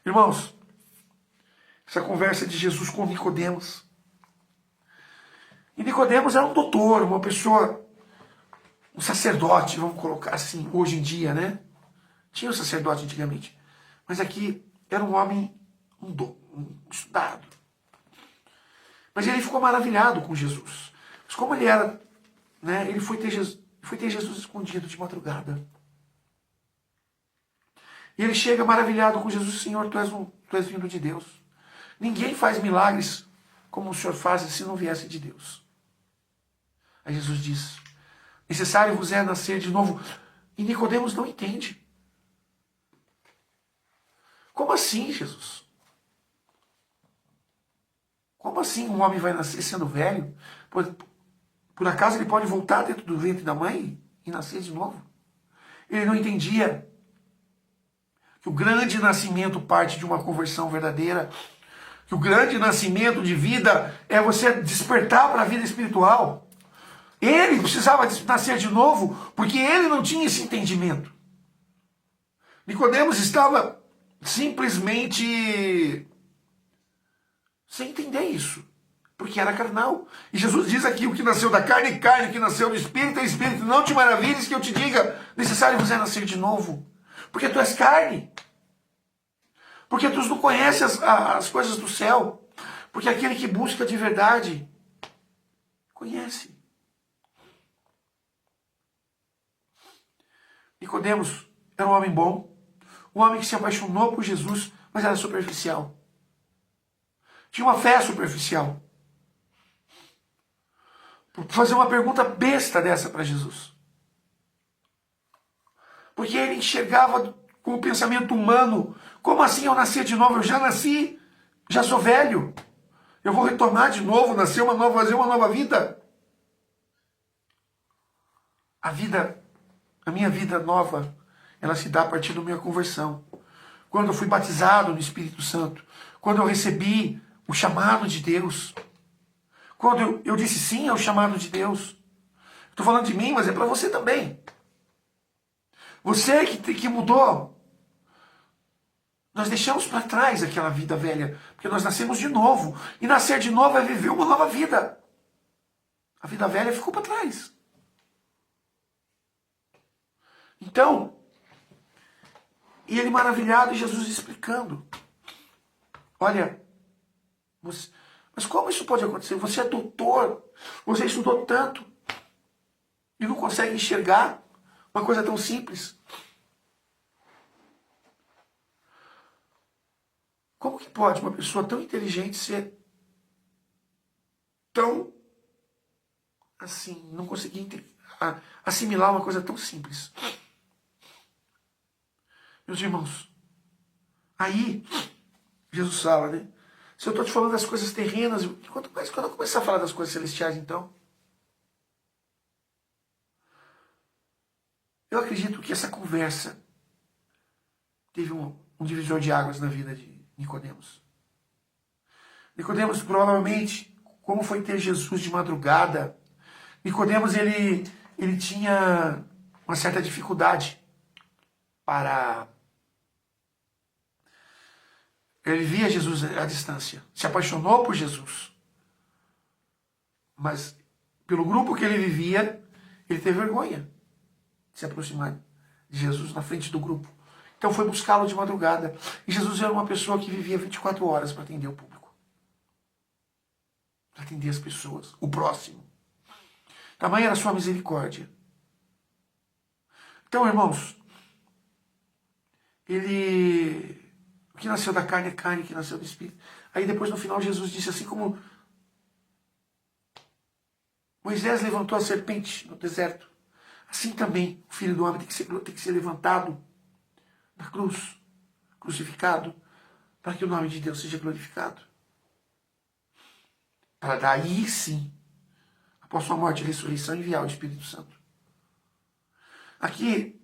Irmãos, essa conversa de Jesus com Nicodemos. E Nicodemos era um doutor, uma pessoa, um sacerdote, vamos colocar assim, hoje em dia, né? Tinha o sacerdote antigamente. Mas aqui era um homem, um estudado. Mas ele ficou maravilhado com Jesus. Mas como ele era, né? Ele foi ter Jesus escondido de madrugada. E ele chega maravilhado com Jesus. Senhor, tu és vindo de Deus. Ninguém faz milagres como o Senhor faz se não viesse de Deus. Aí Jesus diz, necessário vos é nascer de novo. E Nicodemos não entende. Como assim, Jesus? Como assim um homem vai nascer sendo velho? Por acaso ele pode voltar dentro do ventre da mãe e nascer de novo? Ele não entendia que o grande nascimento parte de uma conversão verdadeira, que o grande nascimento de vida é você despertar para a vida espiritual. Ele precisava nascer de novo porque ele não tinha esse entendimento. Nicodemos estava simplesmente sem entender isso, porque era carnal. E Jesus diz aqui, o que nasceu da carne é carne, o que nasceu do Espírito é Espírito. Não te maravilhes que eu te diga, necessário você nascer de novo, porque tu és carne, porque tu não conheces as coisas do céu, porque aquele que busca de verdade, conhece. Nicodemos era um homem bom, um homem que se apaixonou por Jesus, mas era superficial. Tinha uma fé superficial. Por fazer uma pergunta besta dessa para Jesus. Porque ele enxergava com o pensamento humano. Como assim eu nasci de novo? Eu já nasci, já sou velho. Eu vou retornar de novo, nascer uma nova, fazer uma nova vida. A minha vida nova, ela se dá a partir da minha conversão. Quando eu fui batizado no Espírito Santo. Quando eu recebi o chamado de Deus. Quando eu disse sim ao chamado de Deus. Estou falando de mim, mas é para você também. Você que mudou. Nós deixamos para trás aquela vida velha. Porque nós nascemos de novo. E nascer de novo é viver uma nova vida. A vida velha ficou para trás. Então, e ele maravilhado e Jesus explicando. Olha, mas como isso pode acontecer? Você é doutor, você estudou tanto e não consegue enxergar uma coisa tão simples. Como que pode uma pessoa tão inteligente ser tão assim, não conseguir assimilar uma coisa tão simples? Meus irmãos, aí Jesus fala, né? Se eu estou te falando das coisas terrenas, quando eu começar a falar das coisas celestiais, então, eu acredito que essa conversa teve um divisor de águas na vida de Nicodemos. Nicodemos, provavelmente, como foi ter Jesus de madrugada, Nicodemos, ele tinha uma certa dificuldade para... Ele via Jesus à distância, se apaixonou por Jesus. Mas, pelo grupo que ele vivia, ele teve vergonha de se aproximar de Jesus na frente do grupo. Então foi buscá-lo de madrugada. E Jesus era uma pessoa que vivia 24 horas para atender o público. Para atender as pessoas, o próximo. Tamanha era a sua misericórdia. Então, irmãos, o que nasceu da carne é carne, o que nasceu do Espírito. Aí depois no final Jesus disse assim como Moisés levantou a serpente no deserto. Assim também o Filho do Homem tem que ser levantado na cruz, crucificado, para que o nome de Deus seja glorificado. Para daí sim, após sua morte e ressurreição, enviar o Espírito Santo. Aqui,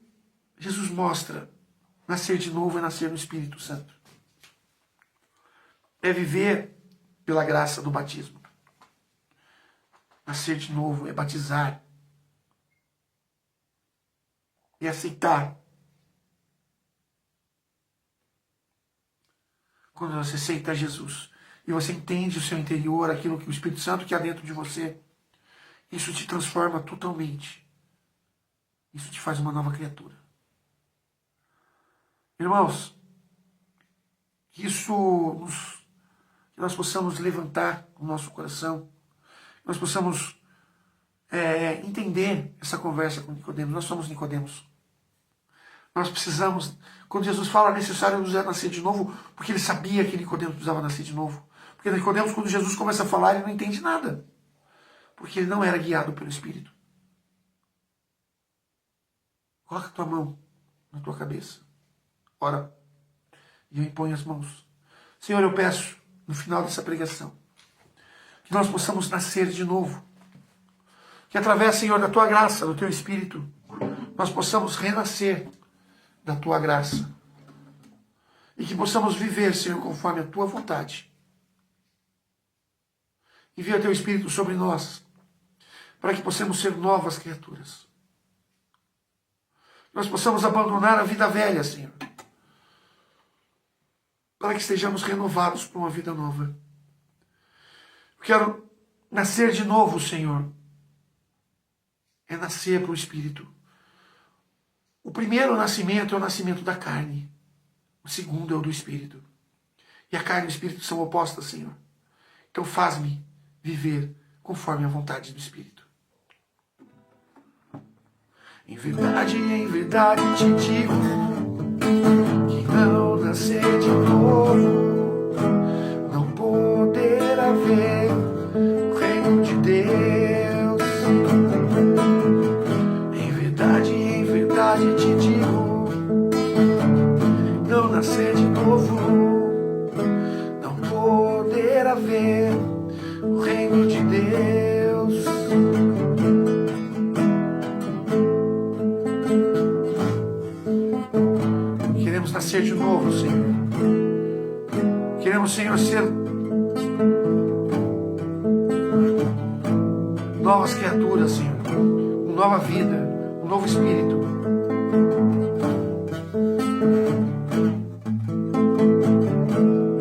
Jesus mostra, nascer de novo é nascer no Espírito Santo. É viver pela graça do batismo. Nascer de novo é batizar. É aceitar quando você aceita Jesus e você entende o seu interior, aquilo que o Espírito Santo que há dentro de você, isso te transforma totalmente. Isso te faz uma nova criatura. Irmãos, que nós possamos levantar o nosso coração, que nós possamos entender essa conversa com Nicodemos. Nós somos Nicodemos. Nós precisamos, quando Jesus fala necessário nos nascer de novo, porque ele sabia que Nicodemos precisava nascer de novo. Porque Nicodemos, quando Jesus começa a falar, ele não entende nada. Porque ele não era guiado pelo Espírito. Coloca a tua mão na tua cabeça. Ora. E eu imponho as mãos. Senhor, eu peço, no final dessa pregação, que nós possamos nascer de novo. Que através, Senhor, da tua graça, do teu Espírito, nós possamos renascer da tua graça. E que possamos viver, Senhor, conforme a tua vontade. Envia teu Espírito sobre nós, para que possamos ser novas criaturas. Nós possamos abandonar a vida velha, Senhor, para que estejamos renovados para uma vida nova. Eu quero nascer de novo, Senhor. É nascer para o Espírito. O primeiro nascimento é o nascimento da carne. O segundo é o do Espírito. E a carne e o Espírito são opostas, Senhor. Então faz-me viver conforme a vontade do Espírito. Em verdade te digo, que não nascer de novo, não poderá ver o reino de Deus. Em verdade te digo, não nascer de novo, não poderá ver o reino de Deus. Queremos nascer de novo, Senhor. Queremos, Senhor, ser novas criaturas, Senhor. Uma nova vida, um novo espírito.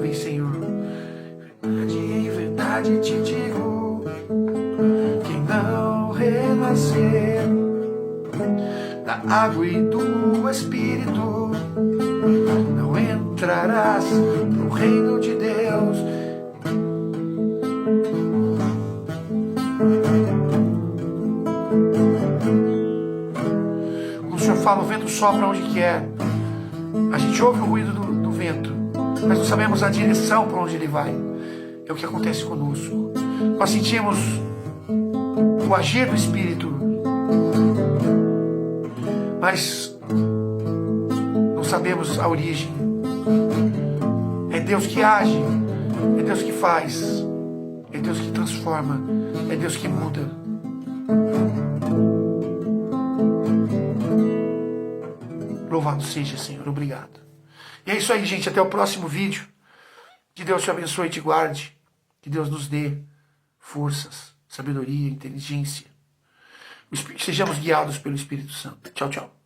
Vem, Senhor. Em verdade te digo, quem não renascer da água e do Espírito, não entrarás no reino de Deus. Quando o Senhor fala, o vento sopra onde quer. A gente ouve o ruído do vento, mas não sabemos a direção para onde ele vai. É o que acontece conosco. Nós sentimos o agir do Espírito, mas não sabemos a origem. É Deus que age, é Deus que faz, é Deus que transforma, é Deus que muda. Louvado seja, Senhor, obrigado. E é isso aí, gente, até o próximo vídeo. Que Deus te abençoe e te guarde. Que Deus nos dê forças, sabedoria, inteligência. Sejamos guiados pelo Espírito Santo. Tchau, tchau.